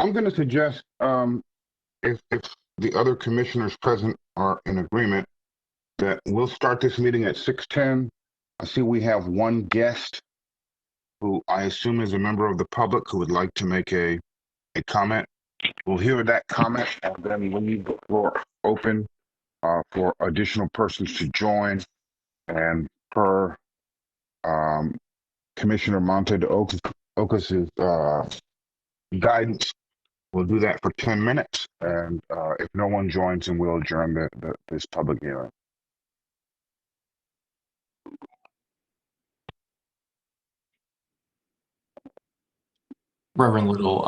I'm going to suggest, if the other commissioners present are in agreement, that we'll start this meeting at 6:10. I see we have one guest who I assume is a member of the public who would like to make a comment. We'll hear that comment, and then we'll leave the floor open for additional persons to join. And per Commissioner Monte de Ocas's guidance, we'll do that for 10 minutes. And if no one joins, then we'll adjourn this public hearing. Reverend Little,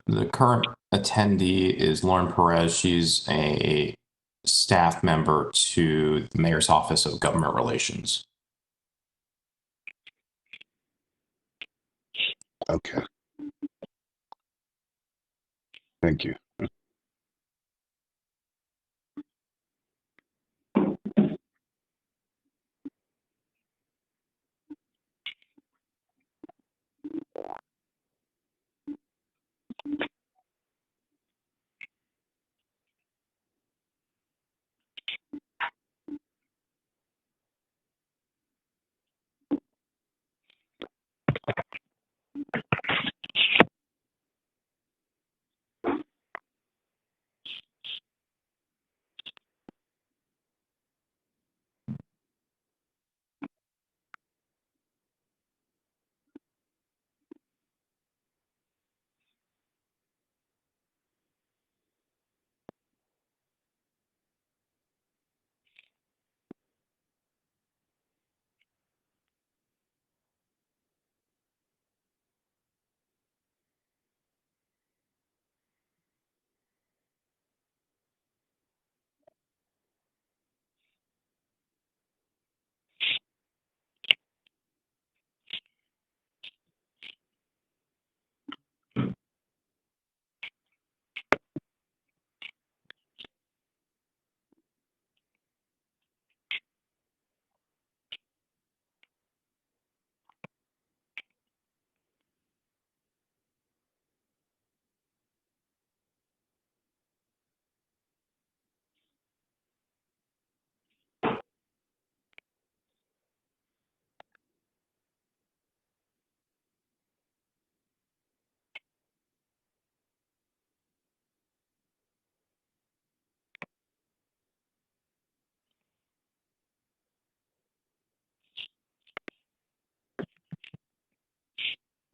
the current attendee is Lauren Perez. She's a staff member to the Mayor's Office of Government Relations. Okay. Thank you.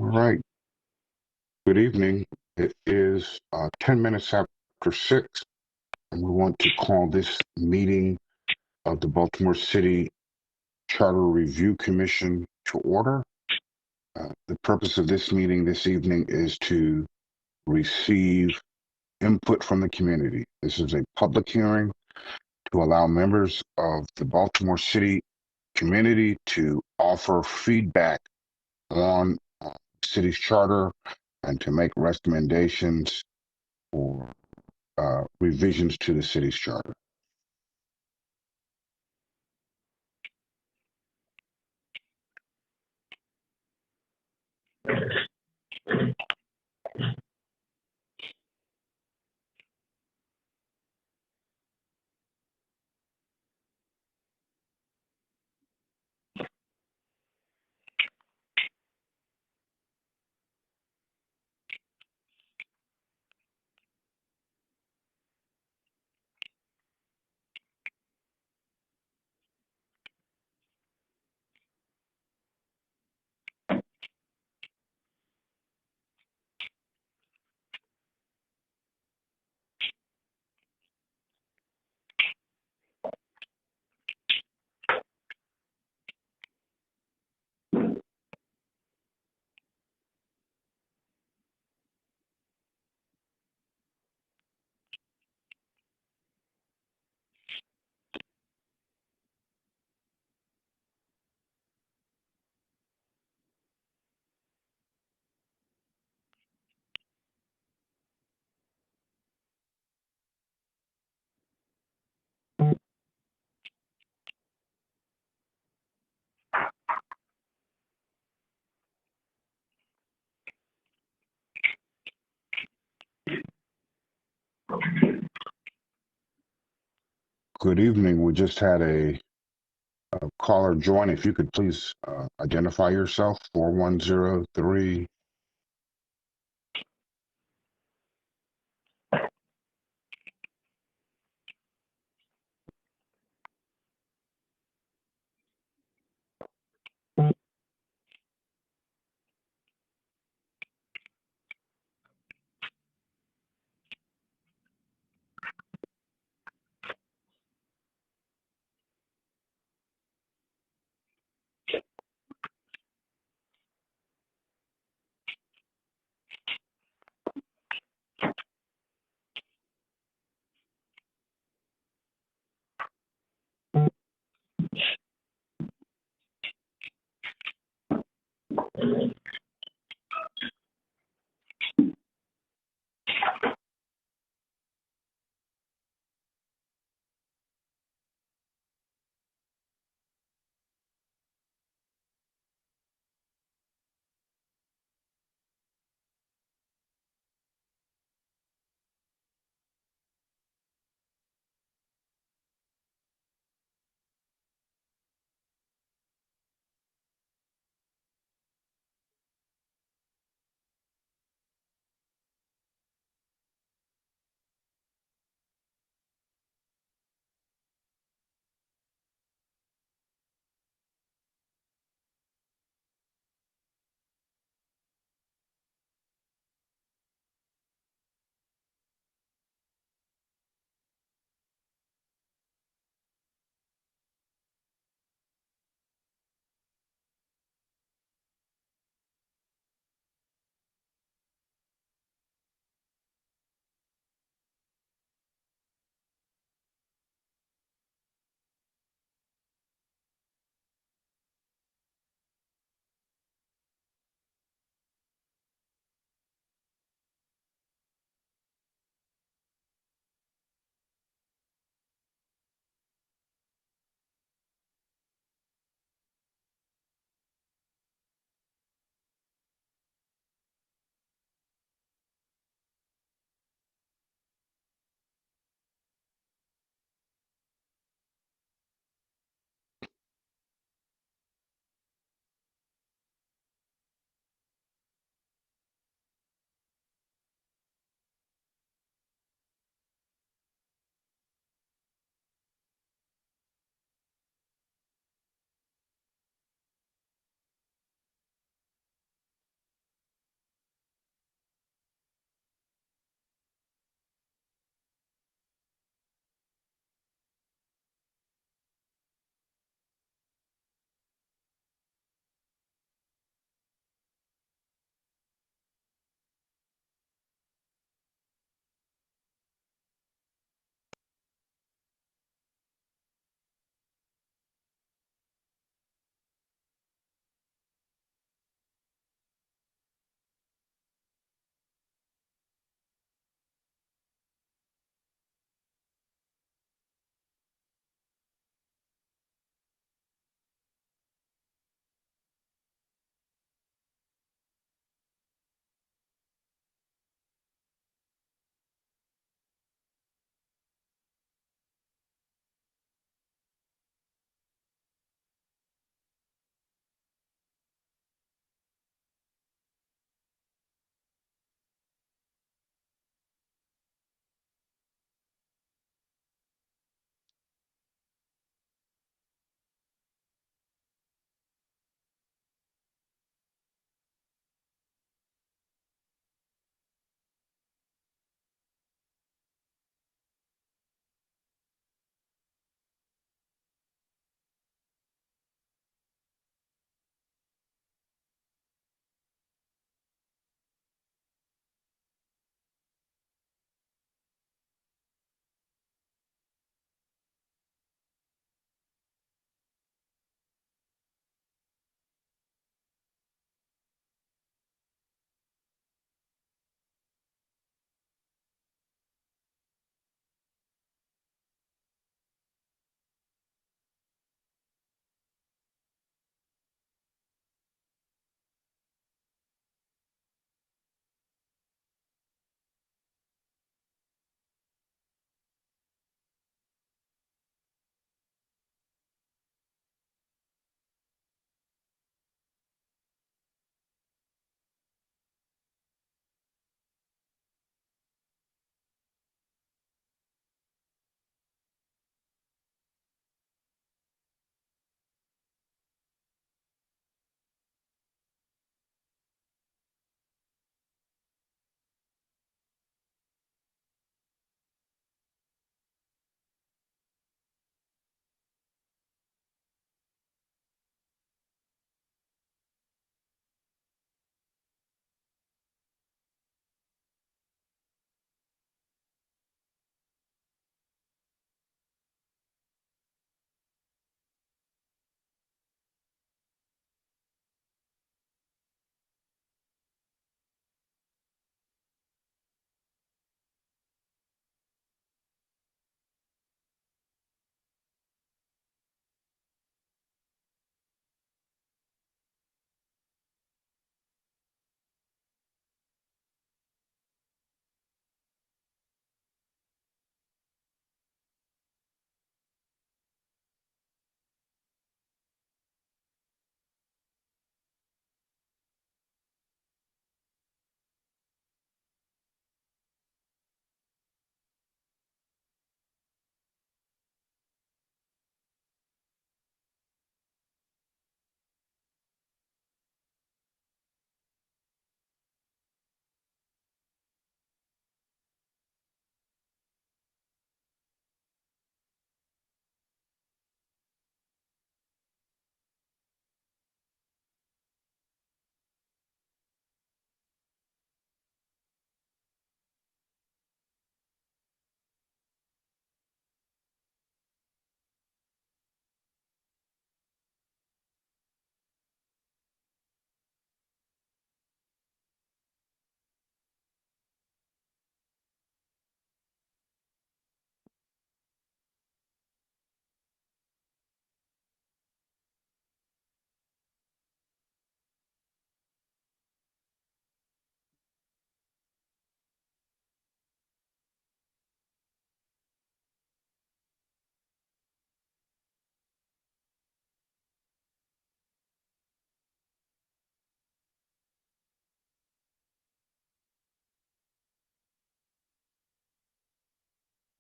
All right. Good evening. It is 10 minutes after 6, and we want to call this meeting of the Baltimore City Charter Review Commission to order. The purpose of this meeting this evening is to receive input from the community. This is a public hearing to allow members of the Baltimore City community to offer feedback on the city's charter and to make recommendations for revisions to the city's charter. Good evening. We just had a caller join. If you could please identify yourself, 4103.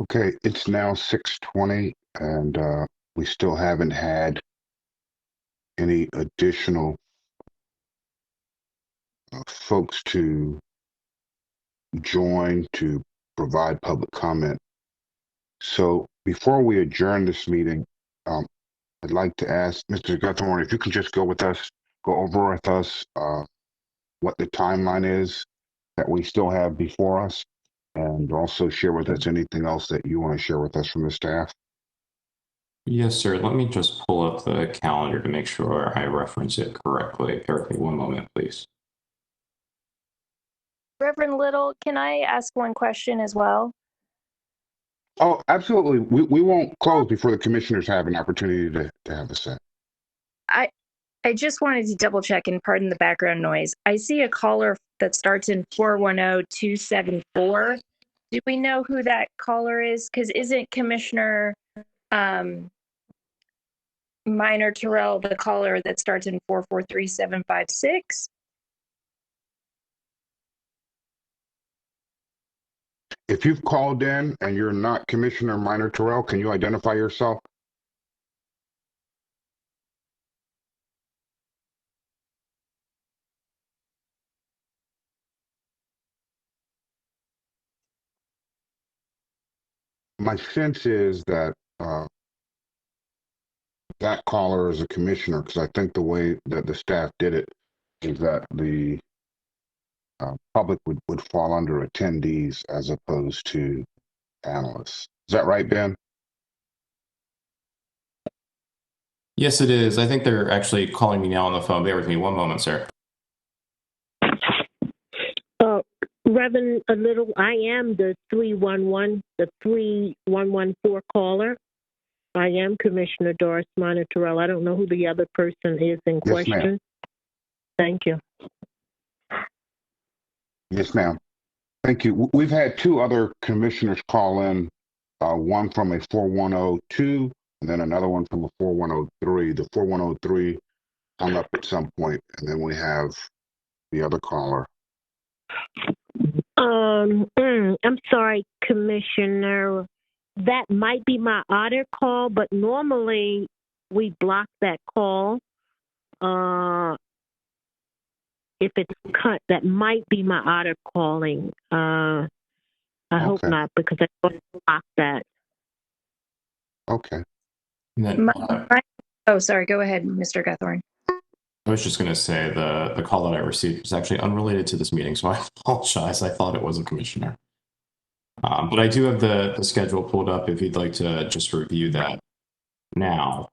Okay, it's now 6:20 and we still haven't had any additional folks to join to provide public comment. So before we adjourn this meeting, I'd like to ask Mr. Guthorn if you could just go over with us what the timeline is that we still have before us, and also share with us anything else that you want to share with us from the staff. Yes, sir. Let me just pull up the calendar to make sure I reference it correctly. Bear with me one moment, please. Reverend Little, can I ask one question as well? Oh, absolutely. We won't close before the commissioners have an opportunity to have a say. I just wanted to double check, and pardon the background noise. I see a caller that starts in 410-274. Do we know who that caller is? Because isn't Commissioner Minor Terrell the caller that starts in 443-756? If you've called in and you're not Commissioner Minor Terrell, can you identify yourself? My sense is that that caller is a commissioner, because I think the way that the staff did it is that the public would fall under attendees as opposed to analysts. Is that right, Ben? Yes, it is. I think they're actually calling me now on the phone. Bear with me one moment, sir. Reverend Little, I am the 3114 caller. I am Commissioner Doris Minor Terrell. I don't know who the other person is in question. Yes, ma'am. Thank you. Yes, ma'am. Thank you. We've had two other commissioners call in, one from a 4102 and then another one from a 4103. The 4103 hung up at some point, and then we have the other caller. I'm sorry, Commissioner. That might be my otter call, but normally we block that call. If it's cut, that might be my otter calling. I hope not, because I don't block that. Okay. Oh, sorry. Go ahead, Mr. Guthorn. I was just going to say the call that I received was actually unrelated to this meeting, so I apologize. I thought it was a commissioner. But I do have the schedule pulled up if you'd like to just review that now.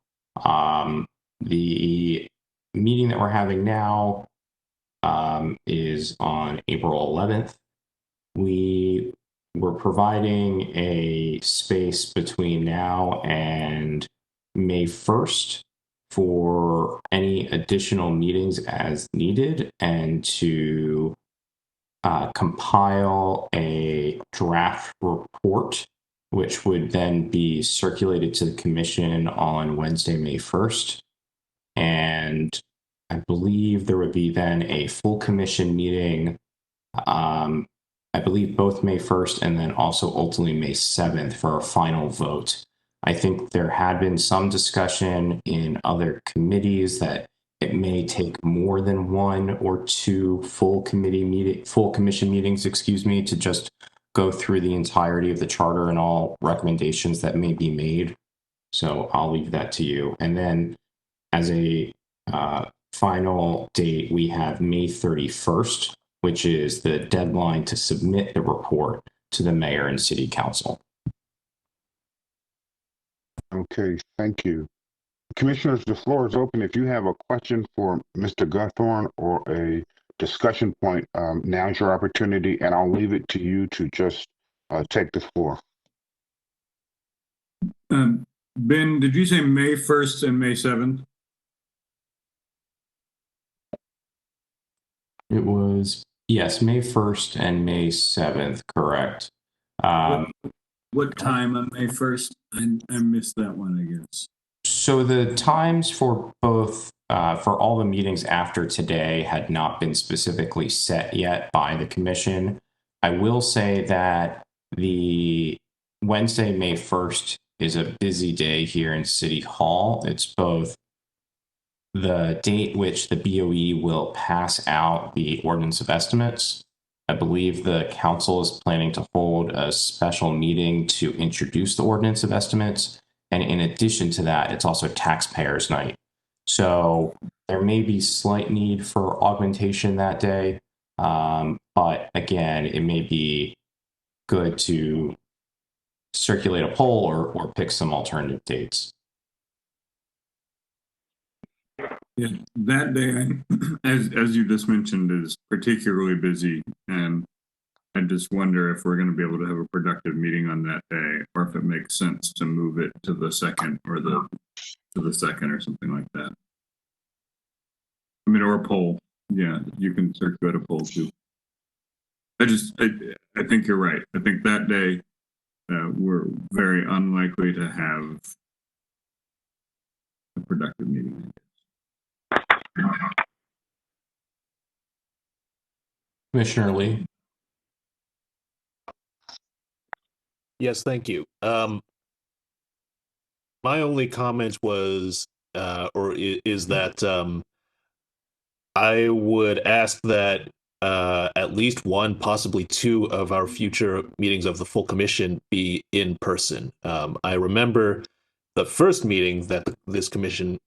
The meeting that we're having now is on April 11th. We were providing a space between now and May 1st for any additional meetings as needed, and to compile a draft report, which would then be circulated to the commission on Wednesday, May 1st. And I believe there would be then a full commission meeting, I believe both May 1st and then also ultimately May 7th for a final vote. I think there had been some discussion in other committees that it may take more than one or two full commission meetings, to just go through the entirety of the charter and all recommendations that may be made. So I'll leave that to you. And then as a final date, we have May 31st, which is the deadline to submit the report to the mayor and city council. Okay, thank you. Commissioners, the floor is open. If you have a question for Mr. Guthorn or a discussion point, now's your opportunity, and I'll leave it to you to just take the floor. Ben, did you say May 1st and May 7th? It was, yes, May 1st and May 7th, correct. What time on May 1st? I missed that one, I guess. So the times for both, for all the meetings after today had not been specifically set yet by the commission. I will say that the Wednesday, May 1st is a busy day here in City Hall. It's both the date which the BOE will pass out the ordinance of estimates. I believe the council is planning to hold a special meeting to introduce the ordinance of estimates. And in addition to that, it's also taxpayers night. So there may be slight need for augmentation that day. But again, it may be good to circulate a poll or pick some alternative dates. Yeah, that day, as you just mentioned, is particularly busy, and I just wonder if we're going to be able to have a productive meeting on that day, or if it makes sense to move it to the second or to the second or something like that. I mean, or a poll. Yeah, you can circulate a poll too. I think you're right. I think that day we're very unlikely to have a productive meeting. Commissioner Lee. Yes, thank you. My only comment was, is that I would ask that at least one, possibly two of our future meetings of the full commission be in person. I remember the first meeting that this commission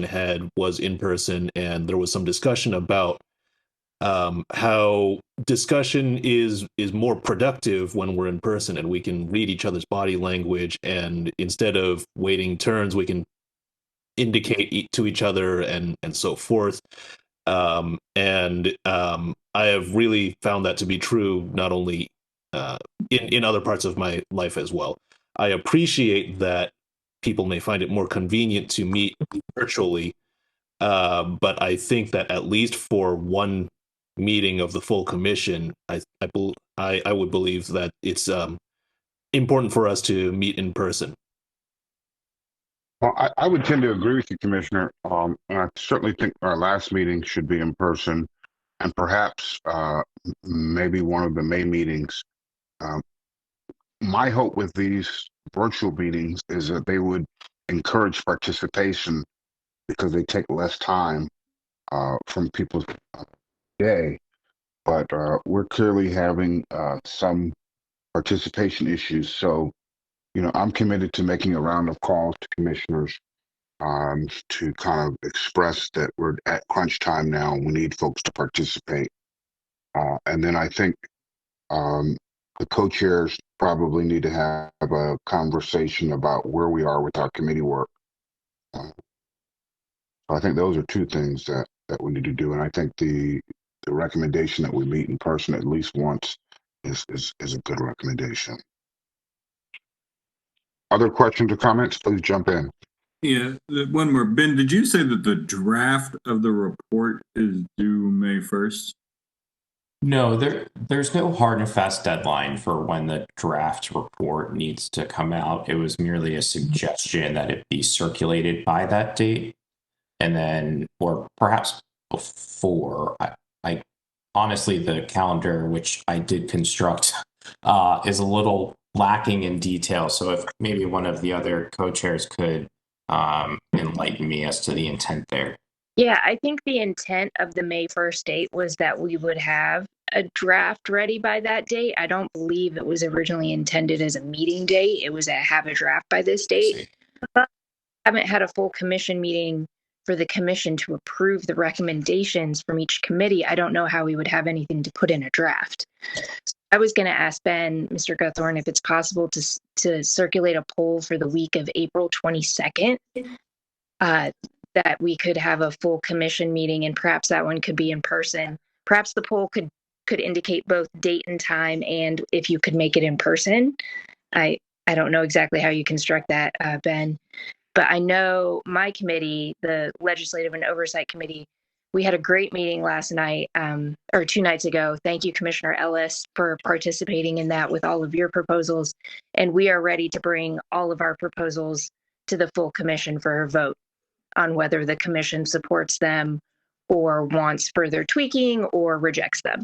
had was in person, and there was some discussion about how discussion is more productive when we're in person and we can read each other's body language, and instead of waiting turns, we can indicate to each other and so forth. I have really found that to be true, not only in other parts of my life as well. I appreciate that people may find it more convenient to meet virtually, but I think that at least for one meeting of the full commission, I would believe that it's important for us to meet in person. Well, I would tend to agree with you, Commissioner. And I certainly think our last meeting should be in person, and perhaps maybe one of the May meetings. My hope with these virtual meetings is that they would encourage participation because they take less time from people's day. But we're clearly having some participation issues. So, I'm committed to making a round of calls to commissioners to kind of express that we're at crunch time now. We need folks to participate. And then I think the co-chairs probably need to have a conversation about where we are with our committee work. I think those are two things that we need to do. And I think the recommendation that we meet in person at least once is a good recommendation. Other questions or comments, please jump in. Yeah, one more. Ben, did you say that the draft of the report is due May 1st? No, there's no hard and fast deadline for when the draft report needs to come out. It was merely a suggestion that it be circulated by that date. And then, or perhaps before. I honestly, the calendar, which I did construct, is a little lacking in detail. So if maybe one of the other co-chairs could enlighten me as to the intent there. Yeah, I think the intent of the May 1st date was that we would have a draft ready by that date. I don't believe it was originally intended as a meeting date. It was a have a draft by this date. But I haven't had a full commission meeting for the commission to approve the recommendations from each committee. I don't know how we would have anything to put in a draft. I was going to ask Ben, Mr. Guthorn, if it's possible to circulate a poll for the week of April 22nd, that we could have a full commission meeting, and perhaps that one could be in person. Perhaps the poll could indicate both date and time, and if you could make it in person. I don't know exactly how you construct that, Ben, but I know my committee, the Legislative and Oversight Committee, we had a great meeting last night, or 2 nights ago. Thank you, Commissioner Ellis, for participating in that with all of your proposals. And we are ready to bring all of our proposals to the full commission for a vote on whether the commission supports them or wants further tweaking or rejects them.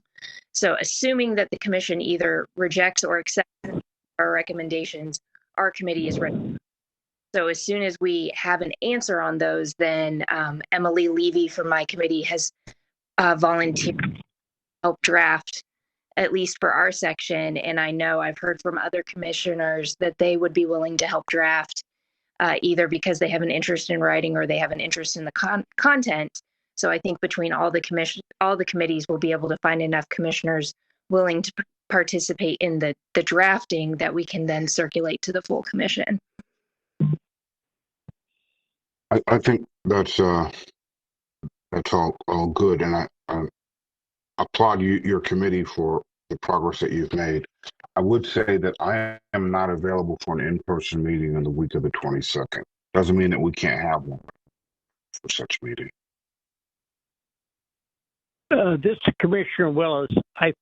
So assuming that the commission either rejects or accepts our recommendations, our committee is ready. So as soon as we have an answer on those, then Emily Levy from my committee has volunteered to help draft, at least for our section. And I know I've heard from other commissioners that they would be willing to help draft, either because they have an interest in writing or they have an interest in the content. So I think between all the committees, we'll be able to find enough commissioners willing to participate in the drafting that we can then circulate to the full commission. I think that's all good, and I applaud your committee for the progress that you've made. I would say that I am not available for an in-person meeting in the week of the 22nd. Doesn't mean that we can't have one for such meeting. This is Commissioner Willis. I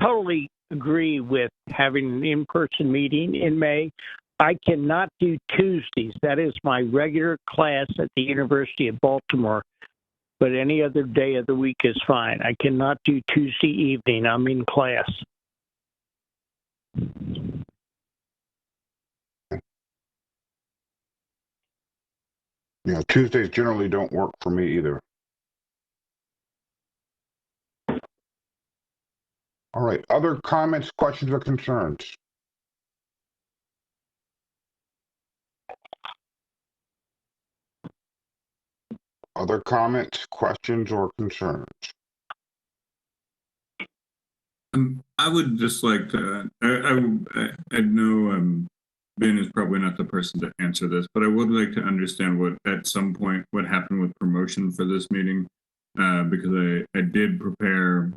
totally agree with having an in-person meeting in May. I cannot do Tuesdays. That is my regular class at the University of Baltimore. But any other day of the week is fine. I cannot do Tuesday evening. I'm in class. Yeah, Tuesdays generally don't work for me either. All right, other comments, questions, or concerns? Other comments, questions, or concerns? I would just like to, I know Ben is probably not the person to answer this, but I would like to understand at some point what happened with promotion for this meeting, because I did prepare,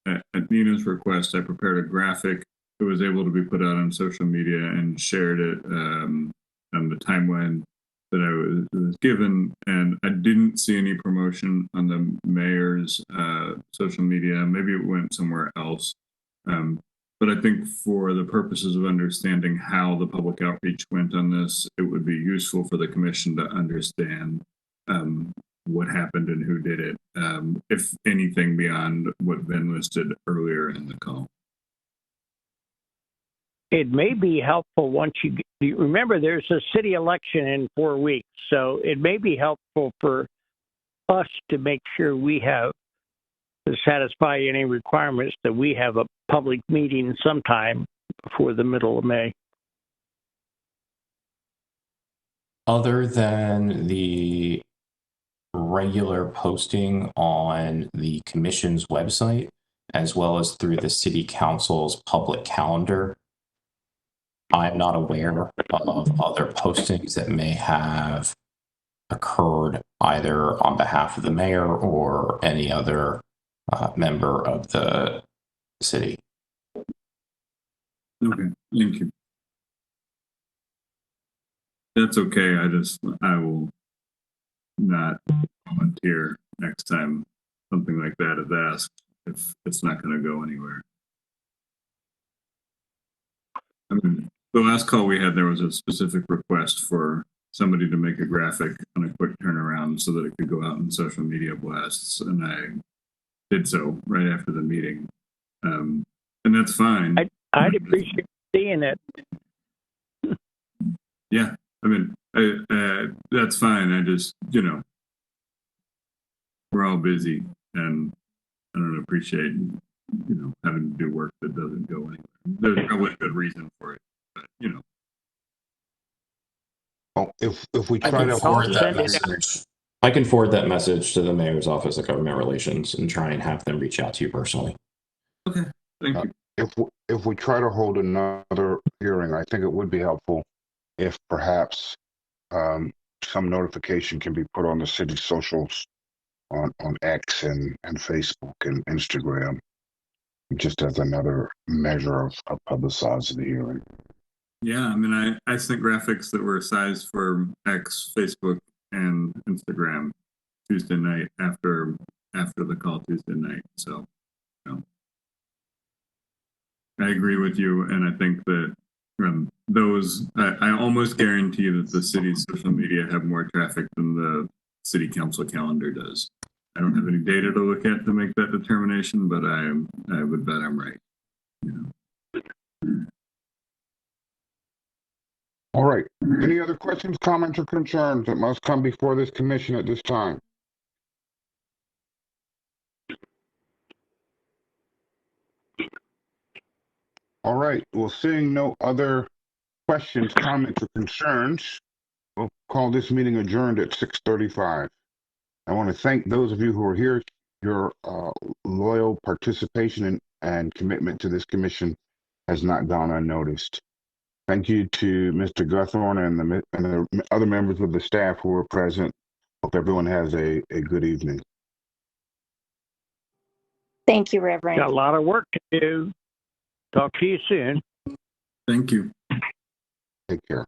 at Nina's request, I prepared a graphic that was able to be put out on social media and shared it on the timeline that I was given, and I didn't see any promotion on the mayor's social media. Maybe it went somewhere else. But I think for the purposes of understanding how the public outreach went on this, it would be useful for the commission to understand what happened and who did it, if anything beyond what Ben listed earlier in the call. It may be helpful once you remember there's a city election in 4 weeks, so it may be helpful for us to make sure we have to satisfy any requirements that we have a public meeting sometime before the middle of May. Other than the regular posting on the commission's website, as well as through the city council's public calendar, I'm not aware of other postings that may have occurred either on behalf of the mayor or any other member of the city. Okay, thank you. That's okay. I will not volunteer next time something like that is asked if it's not going to go anywhere. I mean, the last call we had, there was a specific request for somebody to make a graphic on a quick turnaround so that it could go out in social media blasts, and I did so right after the meeting. And that's fine. I'd appreciate seeing it. Yeah, I mean, that's fine. I just, we're all busy, and I don't appreciate, having to do work that doesn't go anywhere. There's probably a good reason for it, but Well, if we I try can to forward hold that message. I can forward that message to the mayor's office of government relations and try and have them reach out to you personally. okay, thank you. if we try to hold another hearing, I think it would be helpful if perhaps some notification can be put on the city socials on X and Facebook and Instagram, just as another measure of publicizing the hearing. Yeah, I mean, I sent graphics that were sized for X, Facebook, and Instagram Tuesday night after the call Tuesday night. So, I agree with you, and I think that those I almost guarantee that the city's social media have more traffic than the city council calendar does. I don't have any data to look at to make that determination, but I would bet I'm right. All right. Any other questions, comments, or concerns that must come before this commission at this time? All right. Well, seeing no other questions, comments, or concerns, we'll call this meeting adjourned at 6:35. I want to thank those of you who are here. Your loyal participation and commitment to this commission has not gone unnoticed. Thank you to Mr. Guthorn and the other members of the staff who were present. Hope everyone has a good evening. Thank you, Reverend. Got a lot of work to do. Talk to you soon. Thank you. Take care.